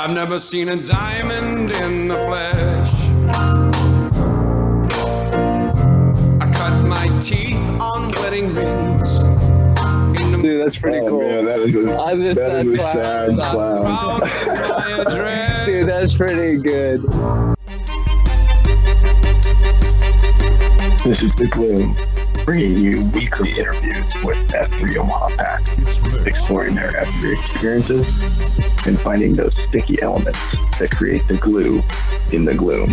I've never seen a diamond in the flesh. I cut my teeth on wedding rings. Dude, that's pretty cool. Man, that is a sad clown. Dude, that's pretty good. This is The Gloom, bringing you weekly interviews with F3 Omaha Packs, exploring their F3 experiences and finding those sticky elements that create the glue in the gloom.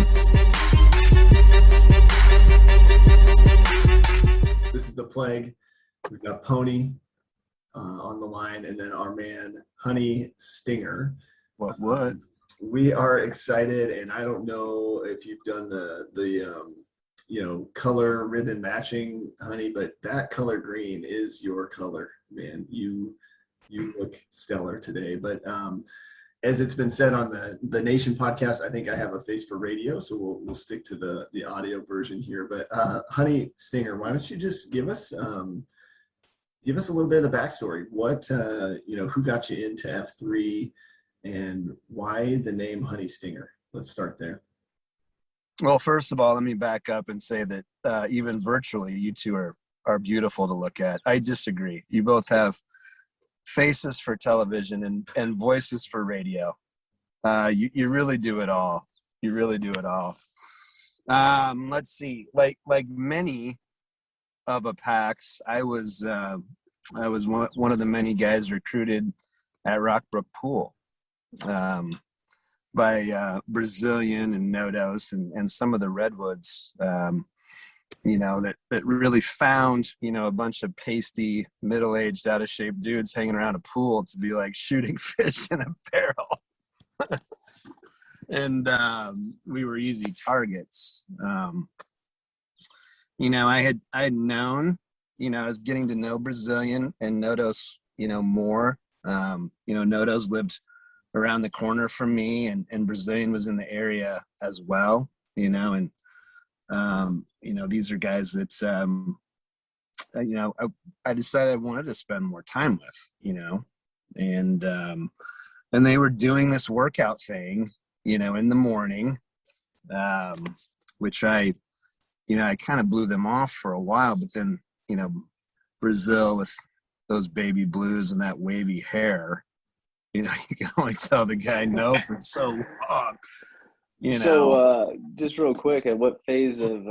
This is The Plague. We've got Pony on the line, and then our man Honey Stinger. What? We are excited, and I don't know if you've done the color ribbon matching, Honey, but that color green is your color, man. You look stellar today. But as it's been said on the Nation podcast, I think I have a face for radio, so we'll stick to the audio version here. But Honey Stinger, why don't you just give us a little bit of the backstory? What who got you into F3, and why the name Honey Stinger? Let's start there. Well, first of all, let me back up and say that even virtually, you two are beautiful to look at. I disagree. You both have faces for television and voices for radio. You really do it all. You really do it all. Let's see. Like many of a PAX, I was one of the many guys recruited at Rockbrook Pool. By Brazilian and Nodos and some of the Redwoods, that really found, a bunch of pasty, middle-aged, out-of-shape dudes hanging around a pool to be like shooting fish in a barrel. And we were easy targets. I had known, I was getting to know Brazilian and Nodos, more. Nodos lived around the corner from me, and Brazilian was in the area as well, these are guys that, I decided I wanted to spend more time with, and they were doing this workout thing, in the morning, which I kind of blew them off for a while, but then, Brazil with those baby blues and that wavy hair, you can only tell the guy no for so long. So, just real quick, at what phase of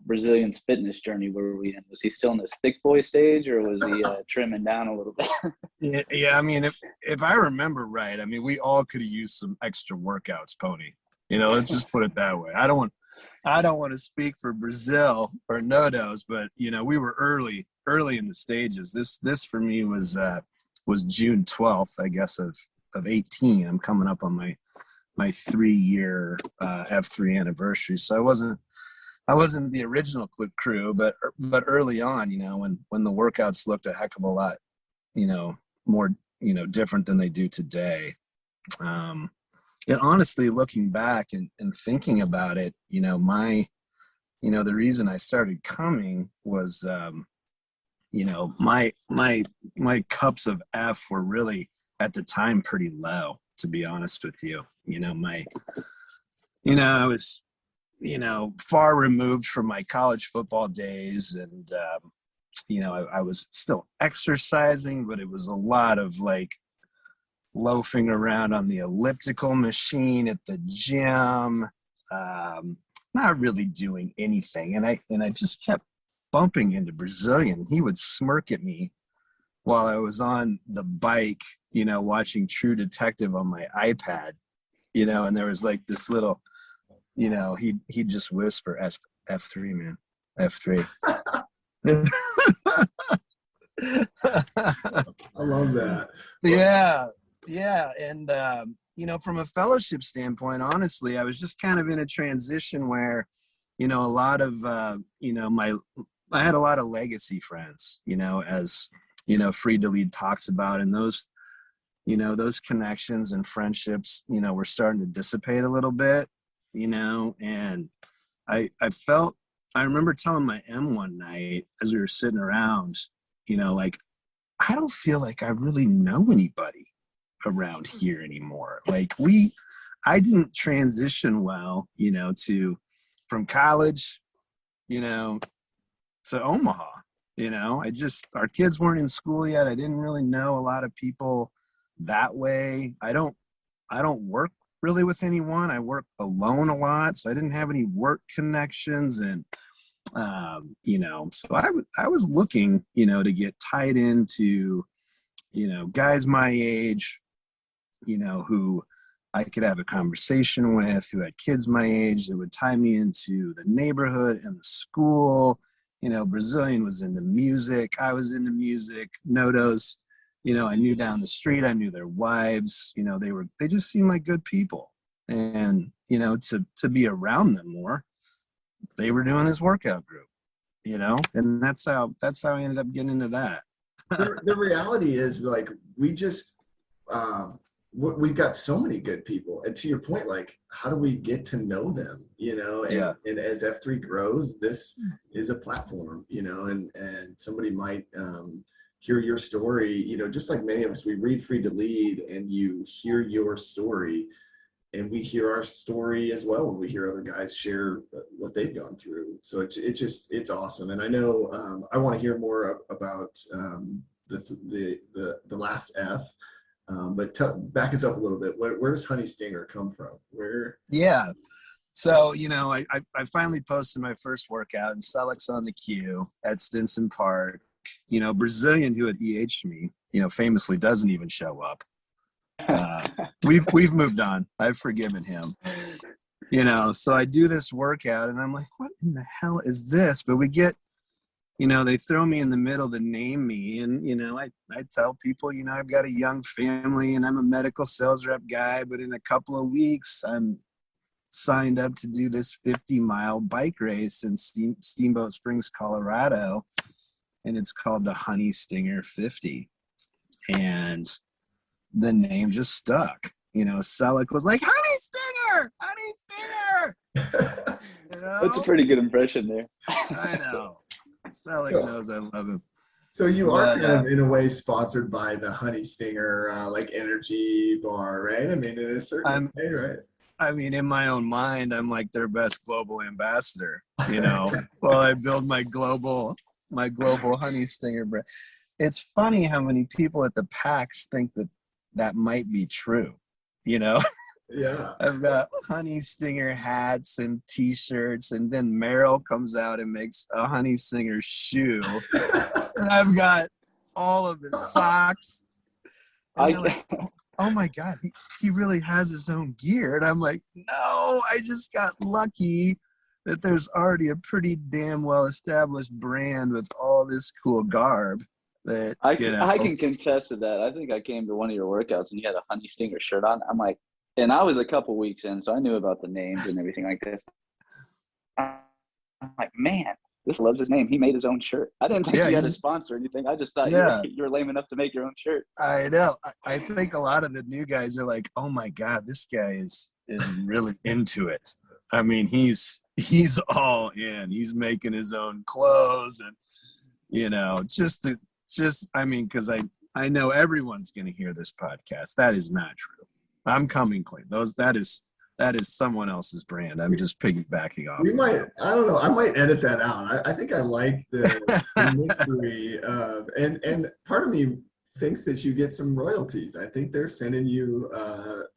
Brazilian's fitness journey were we in? Was he still in his thick boy stage, or was he trimming down a little bit? Yeah. I mean, if I remember right, we all could have used some extra workouts, Pony. Let's just put it that way. I don't want to speak for Brazil or Nodos, but we were early in the stages. This for me was June 12th, I guess, of 18. I'm coming up on my 3-year F3 anniversary. So I wasn't the original crew, but early on, when the workouts looked a heck of a lot, more, different than they do today. And honestly, looking back and thinking about it, the reason I started coming was, my cups of F were really at the time pretty low, to be honest with you. I was, far removed from my college football days, and, I was still exercising, but it was a lot of like loafing around on the elliptical machine at the gym, not really doing anything. And I just kept bumping into Brazilian. He would smirk at me while I was on the bike, watching True Detective on my iPad, and there was like this little, he'd just whisper F3, man, F3. I love that. Yeah. And, from a fellowship standpoint, honestly, I was just kind of in a transition where, a lot of, I had a lot of legacy friends, as, Free to Lead talks about, and those, those connections and friendships, were starting to dissipate a little bit, and I remember telling my M one night as we were sitting around, I don't feel like I really know anybody. around here anymore. Like I didn't transition well, from college, to Omaha. Our kids weren't in school yet. I didn't really know a lot of people that way. I don't work really with anyone. I work alone a lot, so I didn't have any work connections. And so I was looking, to get tied into, guys my age, who I could have a conversation with, who had kids my age that would tie me into the neighborhood and the school. Brazilian was into music. I was into music. Nodos, I knew down the street. I knew their wives. They just seemed like good people. And, to be around them more, they were doing this workout group, and that's how I ended up getting into that. The reality is, like, we've got so many good people, and to your point, like, how do we get to know them? And as F3 grows, this is a platform, and somebody might hear your story, just like many of us, we read Free to Lead, and you hear your story, and we hear our story as well when we hear other guys share what they've gone through. So it's awesome. And I know I want to hear more about the last F. But back us up a little bit. Where does Honey Stinger come from? Yeah. So, I finally posted my first workout, and Selleck's on the queue at Stinson Park. Brazilian, who had EH'd me, famously doesn't even show up. We've moved on. I've forgiven him. So I do this workout, and I'm like, what in the hell is this? But we get, they throw me in the middle to name me. And, I tell people, I've got a young family and I'm a medical sales rep guy, but in a couple of weeks, I'm signed up to do this 50-mile bike race in Steamboat Springs, Colorado. And it's called the Honey Stinger 50. And the name just stuck. Selleck was like, Honey Stinger! That's a pretty good impression there. I know. Selleck knows I love him. So you are kind of, in a way, sponsored by the Honey Stinger, like, energy bar, right? I mean, in a certain way, right? I mean, in my own mind, I'm like their best global ambassador, while I build my global Honey Stinger brand. It's funny how many people at the PAX think that might be true, Yeah. I've got Honey Stinger hats and T-shirts, and then Merrill comes out and makes a Honey Stinger shoe, and I've got all of his socks. And like, oh my God, he really has his own gear. And I'm like, no, I just got lucky that there's already a pretty damn well-established brand with all this cool garb. That I can contest to that. I think I came to one of your workouts and you had a Honey Stinger shirt on. I'm like, and I was a couple weeks in, so I knew about the names and everything like this. I'm like, man, this loves his name. He made his own shirt. I didn't think he had a sponsor or anything. I just thought you were lame enough to make your own shirt. I know. I think a lot of the new guys are like, oh my God, this guy is really into it. I mean, he's all in. He's making his own clothes, and because I know everyone's going to hear this podcast. That is not true. I'm coming clean. That is someone else's brand. I'm just piggybacking off. I don't know. I might edit that out. I think I like the mystery of, and part of me thinks that you get some royalties. I think they're sending you,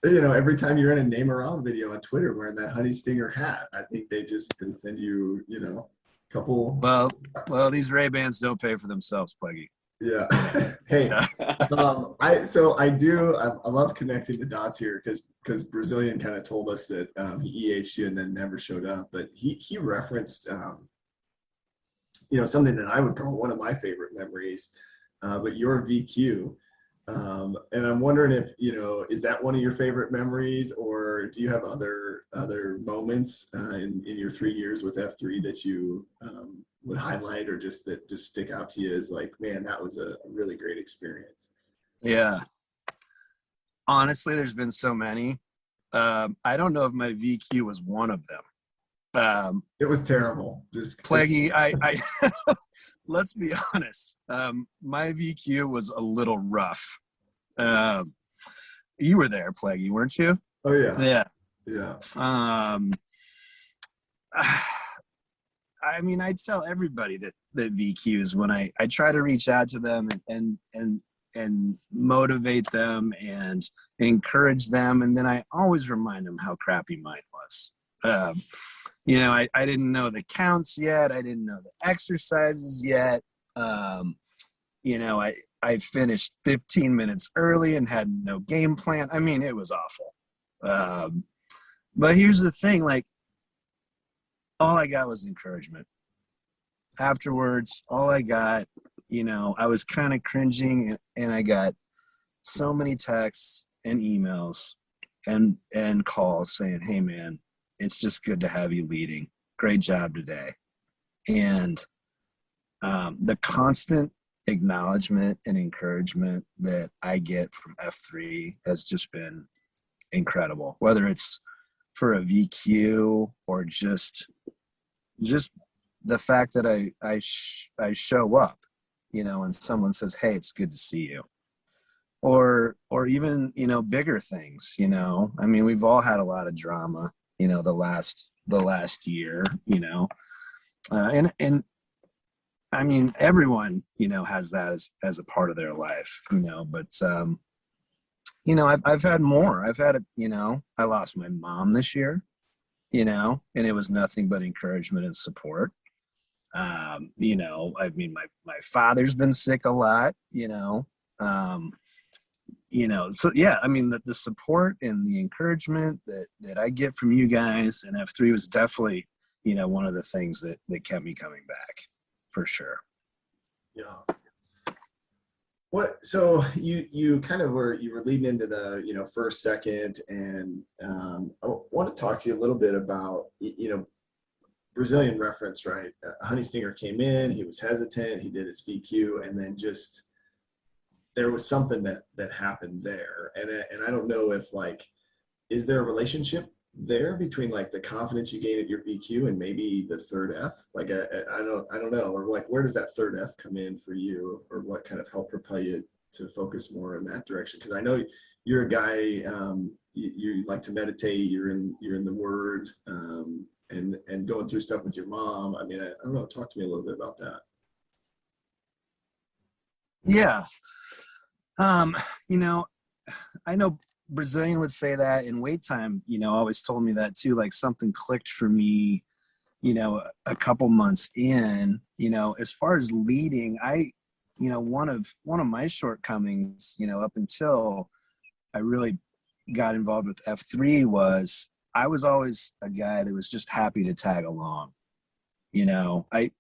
every time you're in a Name Around video on Twitter wearing that Honey Stinger hat, I think they send you, a couple. Well, these Ray-Bans don't pay for themselves, Pleggy. Yeah. Hey, I love connecting the dots here because Brazilian kind of told us that he EH'd you and then never showed up, but he referenced something that I would call one of my favorite memories, but your VQ, and I'm wondering if is that one of your favorite memories, or do you have other moments in your 3 years with F3 that you would highlight, or just stick out to you as like, man, that was a really great experience? Yeah. Honestly, there's been so many. I don't know if my VQ was one of them. It was terrible. Pleggy, I let's be honest. My VQ was a little rough. You were there, Plaguey, weren't you? Oh yeah. Yeah. Yeah. I mean, I tell everybody that VQs when I try to reach out to them and motivate them and encourage them, and then I always remind them how crappy mine was. You know, I didn't know the counts yet. I didn't know the exercises yet. You know, I finished 15 minutes early and had no game plan. I mean, it was awful. But here's the thing, like, all I got was encouragement. Afterwards, all I got, you know, I was kind of cringing, and I got so many texts and emails and calls saying, hey man, it's just good to have you leading. Great job today. And the constant acknowledgement and encouragement that I get from F3 has just been incredible, whether it's for a VQ or just the fact that I show up, you know, and someone says, hey, it's good to see you. Or even, you know, bigger things, you know. I mean, we've all had a lot of drama, you know, the last year, you know. And I mean, everyone, you know, has that as a part of their life, you know, but you know, I've had more. I've had, you know, I lost my mom this year, you know, and it was nothing but encouragement and support. You know, I mean, my father's been sick a lot, you know, so yeah, I mean, the support and the encouragement that I get from you guys and F3 was definitely, you know, one of the things that kept me coming back, for sure. Yeah. So you kind of were leading into the, you know, first, second, and I want to talk to you a little bit about, you know, Brazilian reference, right? Honey Stinger came in, he was hesitant, he did his VQ, and then just there was something that happened there, and I don't know if, like, is there a relationship there between, like, the confidence you gained at your VQ and maybe the third F? Like, I don't know, or like, where does that third F come in for you, or what kind of helped propel you to focus more in that direction? Because I know you're a guy, you like to meditate, you're in the Word, and going through stuff with your mom. I mean, I don't know. Talk to me a little bit about that. Yeah. You know, I know Brazilian would say that, and Wait Time, you know, always told me that too. Like, something clicked for me, you know, a couple months in, you know, as far as leading, you know, one of my shortcomings, you know, up until I really got involved with F3 was I was always a guy that was just happy to tag along. You know, I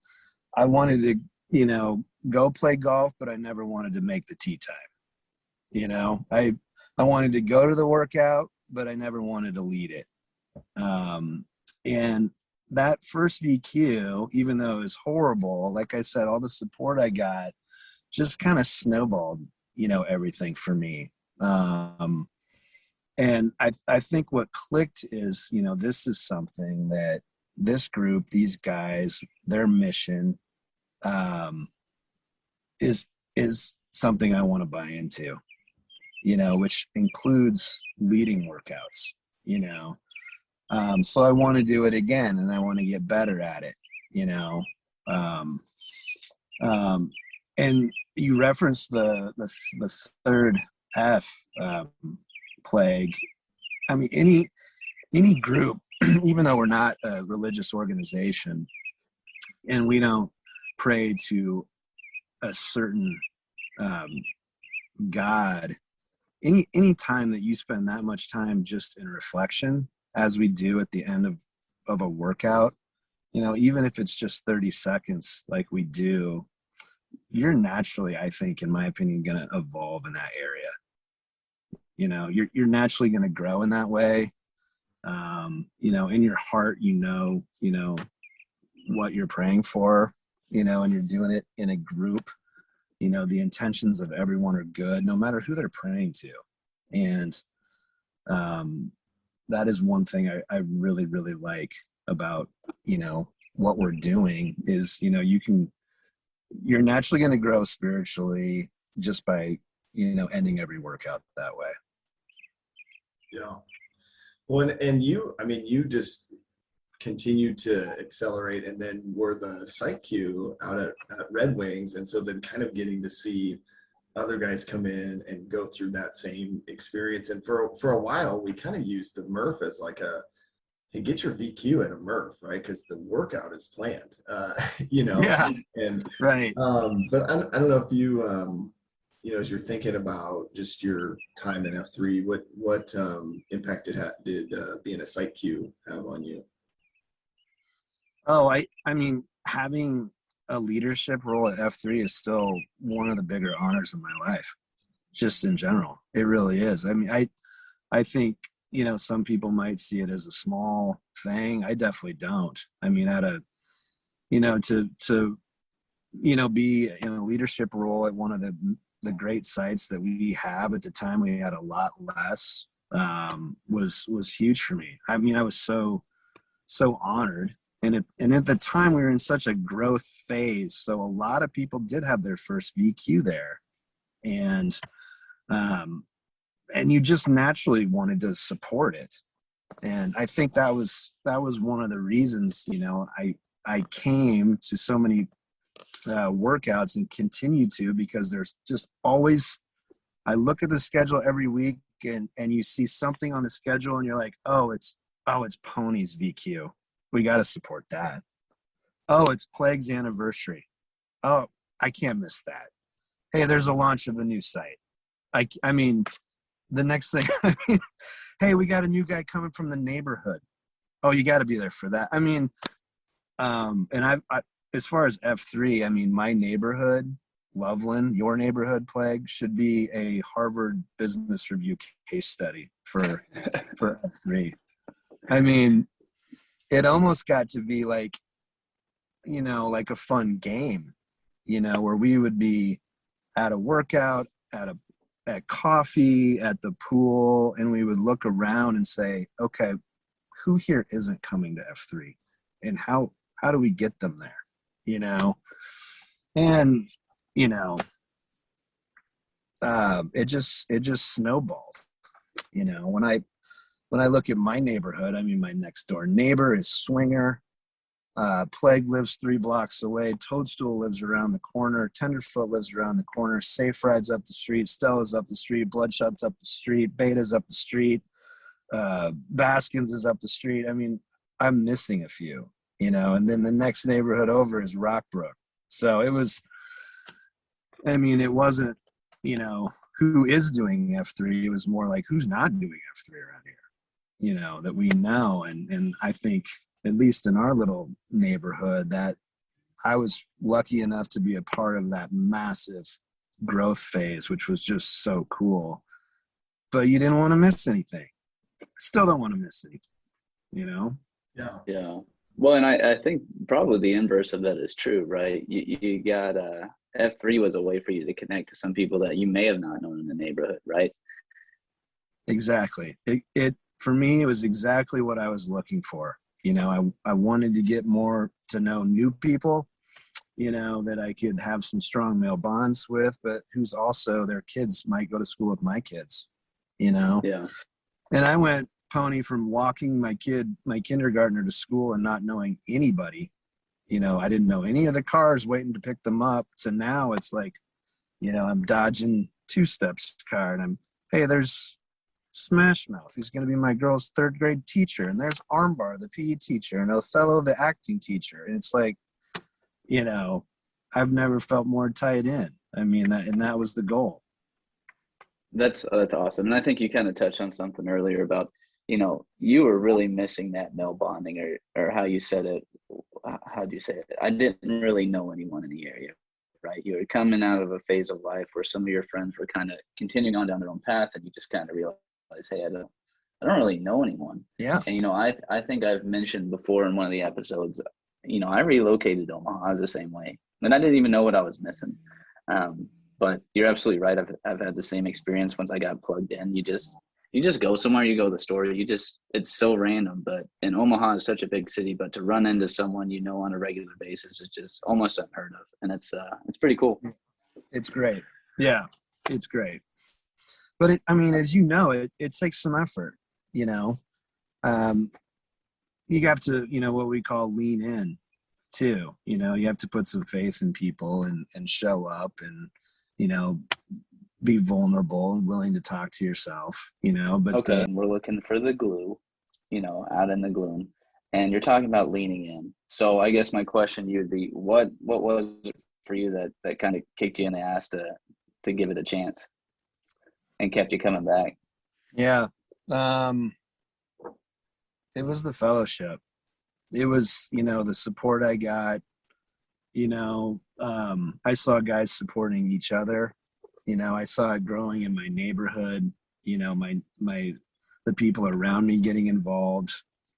wanted to, you know, go play golf, but I never wanted to make the tee time. You know, I wanted to go to the workout, but I never wanted to lead it. And that first VQ, even though it was horrible, like I said, all the support I got just kind of snowballed, you know, everything for me. And I think what clicked is, you know, this is something that this group, these guys, their mission is something I want to buy into, you know, which includes leading workouts, you know. So I want to do it again, and I want to get better at it, you know. And you referenced the third F, Plague. I mean, any group, even though we're not a religious organization and we don't pray to a certain God, any time that you spend that much time just in reflection, as we do at the end of a workout, you know, even if it's just 30 seconds like we do, you're naturally, I think, in my opinion, going to evolve in that area. You know, you're naturally going to grow in that way. You know, in your heart, you know what you're praying for, you know, and you're doing it in a group. You know, the intentions of everyone are good, no matter who they're praying to. And that is one thing I really, really like about, you know, what we're doing is, you know, you're naturally going to grow spiritually just by, you know, ending every workout that way. Yeah. Well, and you, I mean, you just continued to accelerate and then were the site Q out at Red Wings. And so then kind of getting to see other guys come in and go through that same experience. And for a while, we kind of used the Murph as like hey, get your VQ at a Murph, right? Because the workout is planned, Yeah. and Right. but I don't know if you, as you're thinking about just your time in F3, what impact did being a site Q have on you? Oh, I mean, having a leadership role at F3 is still one of the bigger honors of my life, just in general. It really is. I mean, I think, some people might see it as a small thing. I definitely don't. I mean, to be in a leadership role at one of the great sites that we have at the time, we had a lot less, was huge for me. I mean, I was so honored. And at the time we were in such a growth phase. So a lot of people did have their first VQ there. And you just naturally wanted to support it. And I think that was one of the reasons, I came to so many workouts and continue to, because there's just always, I look at the schedule every week and you see something on the schedule and you're like, it's Pony's VQ. We got to support that. Oh, it's Plague's anniversary. Oh, I can't miss that. Hey, there's a launch of a new site. I mean, the next thing, hey, we got a new guy coming from the neighborhood. Oh, you got to be there for that. I mean, and I as far as F3, I mean, my neighborhood, Loveland, your neighborhood, Plague, should be a Harvard Business Review case study for F3. I mean, it almost got to be like, like a fun game, where we would be at a workout, at coffee, at the pool, and we would look around and say, okay, who here isn't coming to F3? And how do we get them there? And, it just snowballed, when I look at my neighborhood, I mean, my next door neighbor is Swinger. Plague lives 3 blocks away. Toadstool lives around the corner. Tenderfoot lives around the corner. Safe Ride's up the street. Stella's up the street. Bloodshot's up the street. Beta's up the street. Baskins is up the street. I mean, I'm missing a few, and then the next neighborhood over is Rockbrook. So it was, I mean, it wasn't, who is doing F3. It was more like, who's not doing F3 around here, that we know. And I think, at least in our little neighborhood, that I was lucky enough to be a part of that massive growth phase, which was just so cool. But you didn't want to miss anything. Still don't want to miss anything, Yeah. Yeah. Well, and I think probably the inverse of that is true, right? You got F3 was a way for you to connect to some people that you may have not known in the neighborhood, right? Exactly. It for me, it was exactly what I was looking for. I wanted to get more to know new people, that I could have some strong male bonds with, but who's also, their kids might go to school with my kids, Yeah. And I went, Pony, from walking my kindergartner to school and not knowing anybody, I didn't know any of the cars waiting to pick them up, to now it's like, I'm dodging Two Steps car and hey, there's Smash Mouth, who's going to be my girl's 3rd grade teacher, and there's Armbar, the PE teacher, and Othello, the acting teacher. And it's like, I've never felt more tied in. I mean, that was the goal. That's awesome. And I think you kind of touched on something earlier about, you were really missing that male bonding, or how you said it. How do you say it? I didn't really know anyone in the area, right? You were coming out of a phase of life where some of your friends were kind of continuing on down their own path, and you just kind of realized, hey, I don't really know anyone. Yeah. And I think I've mentioned before in one of the episodes, I relocated to Omaha. I was the same way, and I didn't even know what I was missing. But you're absolutely right. I've had the same experience. Once I got plugged in, you just go somewhere. You go to the store. It's so random. But in Omaha is such a big city. But to run into someone on a regular basis is just almost unheard of, and it's pretty cool. It's great. Yeah, it's great. But as you know, it takes some effort. you know, um, you have to, what we call lean in too. You have to put some faith in people and show up and, be vulnerable and willing to talk to yourself, but Okay, and we're looking for the glue, out in the gloom, and you're talking about leaning in. So I guess my question to you would be, what was it for you that kind of kicked you in the ass to give it a chance and kept you coming back? yeah, it was the fellowship. It was, the support I got. I saw guys supporting each other. I saw it growing in my neighborhood. The people around me getting involved.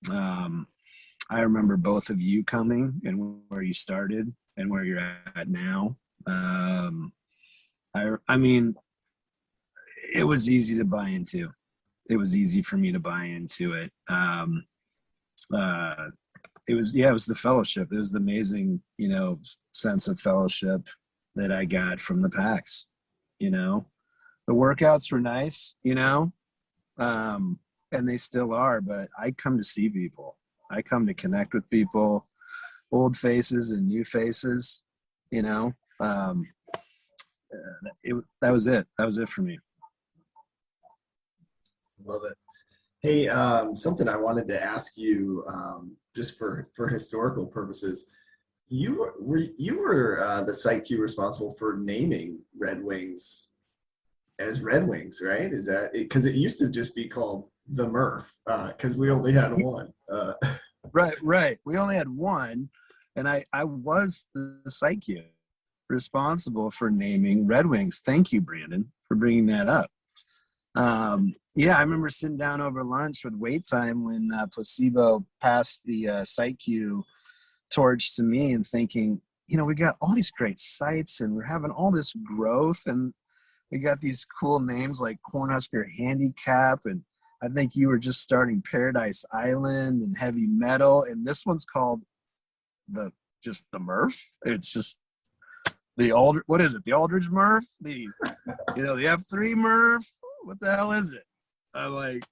I remember both of you coming and where you started and where you're at now. I mean, it was easy to buy into. It was easy for me to buy into it. It was the fellowship. It was the amazing, sense of fellowship that I got from the PAX. The workouts were nice, and they still are, but I come to see people. I come to connect with people, old faces and new faces, that was it. That was it for me. Love it. Hey, something I wanted to ask you, just for historical purposes. You were the site Q responsible for naming Red Wings as Red Wings, right? Is that it? Because it used to just be called the Murph, because we only had one. Right. We only had one, and I was the site Q responsible for naming Red Wings. Thank you, Brandon, for bringing that up. I remember sitting down over lunch with wait time when Placebo passed the site Q torch to me and thinking, we got all these great sites and we're having all this growth and we got these cool names like Cornhusker Handicap, and I think you were just starting Paradise Island and Heavy Metal, and this one's called the Murph. It's just the Aldridge Murph, the F3 Murph. What the hell is it? I'm like,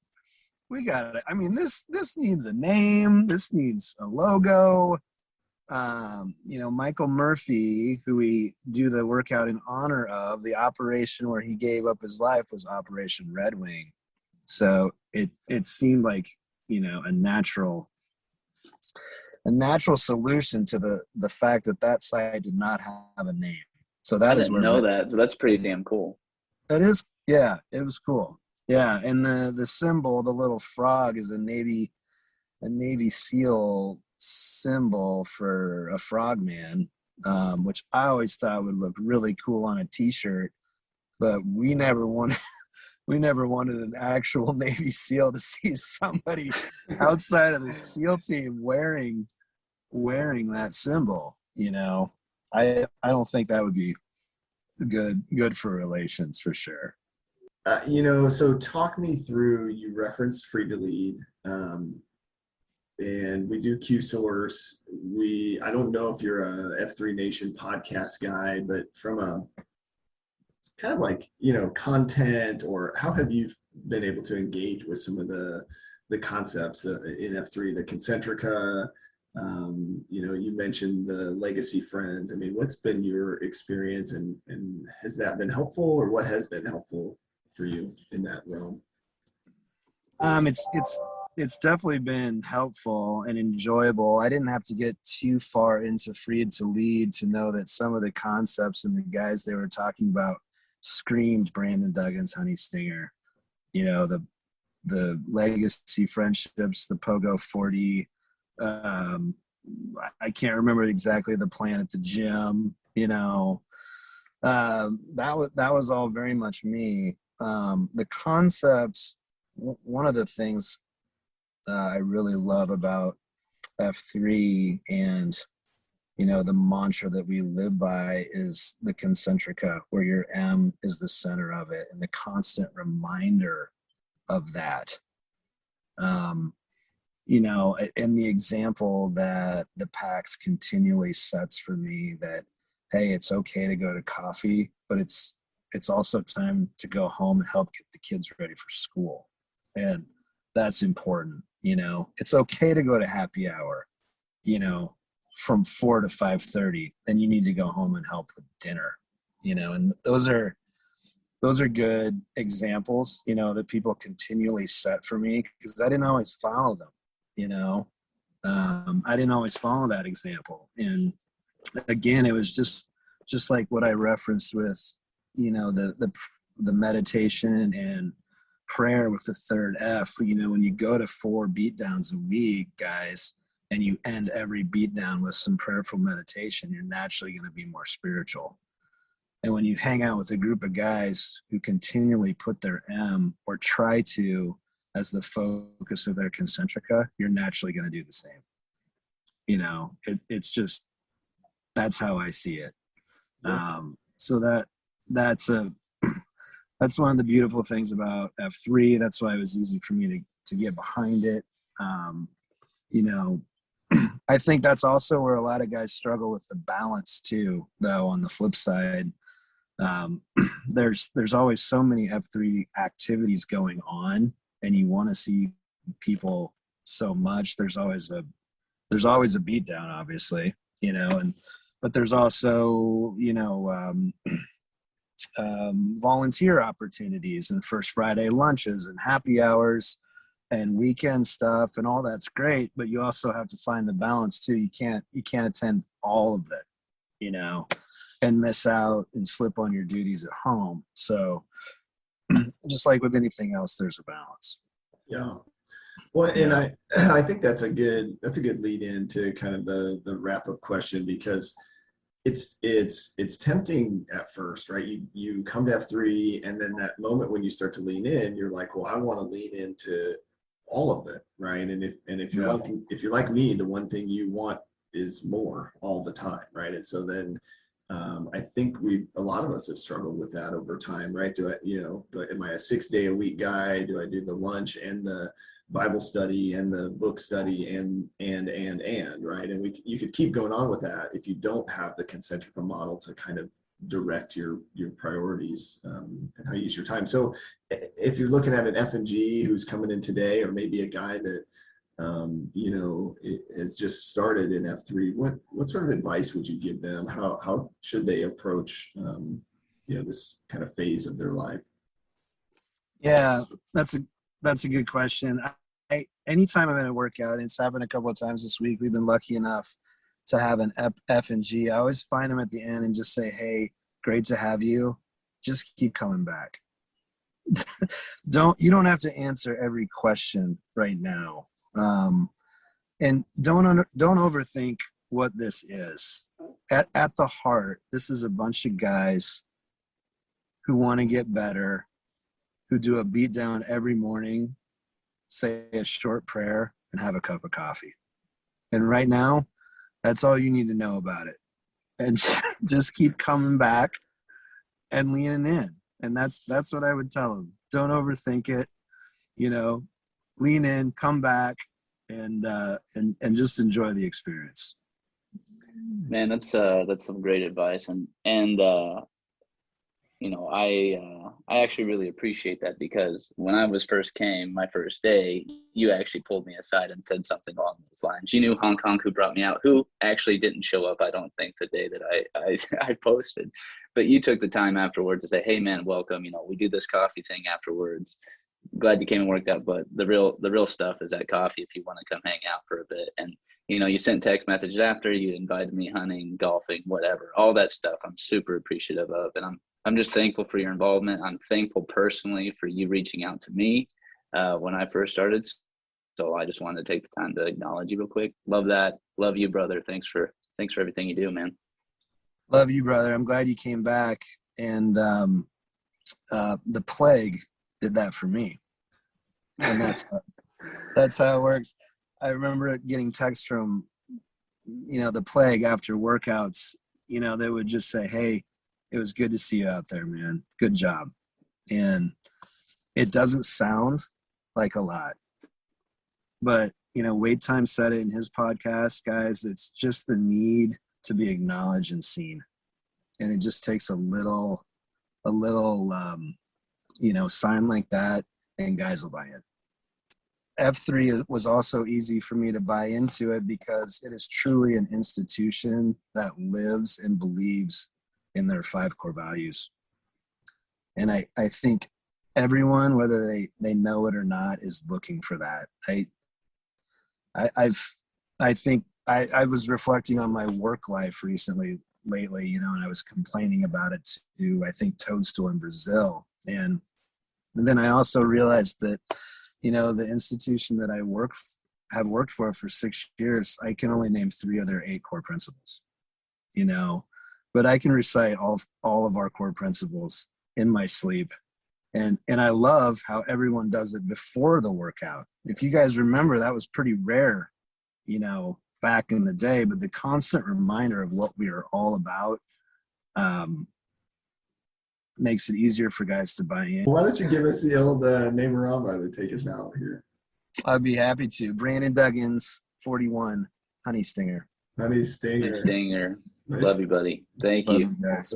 we got it. I mean, this needs a name. This needs a logo. Michael Murphy, who we do the workout in honor of, the operation where he gave up his life was Operation Red Wing. So it seemed like, a natural solution to the fact that site did not have a name. So I didn't know that. So that's pretty damn cool. That is, yeah, it was cool. Yeah, and the symbol, the little frog, is a Navy SEAL symbol for a frogman, which I always thought would look really cool on a T-shirt. But we never wanted an actual Navy SEAL to see somebody outside of the SEAL team wearing that symbol. I don't think that would be good for relations, for sure. So talk me through, you referenced Free to Lead, and we do Q source. I don't know if you're a F3 Nation podcast guy, but from a kind of like, content, or how have you been able to engage with some of the concepts in F3, the Concentrica, you mentioned the Legacy Friends. I mean, what's been your experience, and has that been helpful, or what has been helpful for you in that realm? It's definitely been helpful and enjoyable. I didn't have to get too far into Free to Lead to know that some of the concepts and the guys they were talking about screamed Brandon Duggan's Honey Stinger. The Legacy Friendships, the Pogo 40. I can't remember exactly the plan at the gym. That was all very much me. The concept, one of the things I really love about F3 and, the mantra that we live by is the Concentrica, where your M is the center of it, and the constant reminder of that. And the example that the PAX continually sets for me that, hey, it's okay to go to coffee, but it's also time to go home and help get the kids ready for school. And that's important. You know, it's okay to go to happy hour, you know, from 4 to 5:30. Then you need to go home and help with dinner, you know, and those are good examples, you know, that people continually set for me, because I didn't always follow them, you know. I didn't always follow that example. And again, it was just like what I referenced with, you know, the meditation and prayer with the third F. You know, when you go to 4 beatdowns a week, guys, and you end every beatdown with some prayerful meditation, you're naturally going to be more spiritual. And when you hang out with a group of guys who continually put their M, or try to, as the focus of their concentrica, you're naturally going to do the same. You know, it's just, that's how I see it. So that's one of the beautiful things about F3. That's why it was easy for me to get behind it. You know, I think that's also where a lot of guys struggle with the balance too, though. On the flip side, there's always so many F3 activities going on, and you want to see people so much. There's always a beat down, obviously, you know, but there's also, you know, volunteer opportunities and First Friday lunches and happy hours and weekend stuff, and all that's great, but you also have to find the balance too. You can't attend all of it, you know, and miss out and slip on your duties at home. So just like with anything else, there's a balance. Yeah. Well, and I think that's a good lead in to kind of the wrap up question, because it's tempting at first, right? You come to F3, and then that moment when you start to lean in, you're like, well, I want to lean into all of it, right? And if you're like me, the one thing you want is more all the time, right? And so then I think a lot of us have struggled with that over time, right? Am I a 6-day-a-week guy? Do I do the lunch and the Bible study and the book study and right? And you could keep going on with that if you don't have the concentric model to kind of direct your priorities and how you use your time. So if you're looking at an F&G who's coming in today, or maybe a guy that has just started in F3, what sort of advice would you give them? How should they approach this kind of phase of their life? Yeah, that's a good question. Anytime I'm in a workout, and it's happened a couple of times this week, we've been lucky enough to have an F and G. I always find them at the end and just say, hey, great to have you. Just keep coming back. You don't have to answer every question right now. And don't overthink what this is. At the heart, this is a bunch of guys who want to get better, who do a beat down every morning, say a short prayer, and have a cup of coffee. And right now, that's all you need to know about it. And just keep coming back and leaning in. And that's what I would tell them. Don't overthink it. You know, lean in, come back, and just enjoy the experience. Man, that's some great advice, and I actually really appreciate that, because when I came my first day, you actually pulled me aside and said something along those lines. You knew Hong Kong, who brought me out, who actually didn't show up, I don't think, the day that I posted, but you took the time afterwards to say, hey man, welcome, we do this coffee thing afterwards. Glad you came and worked out, but the real stuff is at coffee if you want to come hang out for a bit. And you sent text messages after, you invited me hunting, golfing, whatever, all that stuff I'm super appreciative of. And I'm just thankful for your involvement. I'm thankful personally for you reaching out to me when I first started. So I just wanted to take the time to acknowledge you real quick. Love that. Love you, brother. Thanks for everything you do, man. Love you, brother. I'm glad you came back. And the plague did that for me. And that's how it works. I remember getting texts from, the plague after workouts, they would just say, hey, it was good to see you out there, man. Good job. And it doesn't sound like a lot, but, Wait Time said it in his podcast, guys. It's just the need to be acknowledged and seen. And it just takes a little sign like that, and guys will buy it. F3 was also easy for me to buy into it because it is truly an institution that lives and believes in their 5 core values. And I think everyone, whether they know it or not, is looking for that. I was reflecting on my work life lately, you know, and I was complaining about it to, I think, Toadstool in Brazil. And then I also realized that, you know, the institution that I have worked for 6 years, I can only name 3 of their 8 core principles, you know, but I can recite all of our core principles in my sleep. And I love how everyone does it before the workout. If you guys remember, that was pretty rare, you know, back in the day, but the constant reminder of what we are all about makes it easier for guys to buy in. Why don't you give us the old name-a-rama to take us out here? I'd be happy to. Brandon Duggins, 41, Honey Stinger. Honey Stinger. Stinger. Nice. Love you, buddy. Thank Love you. you guys.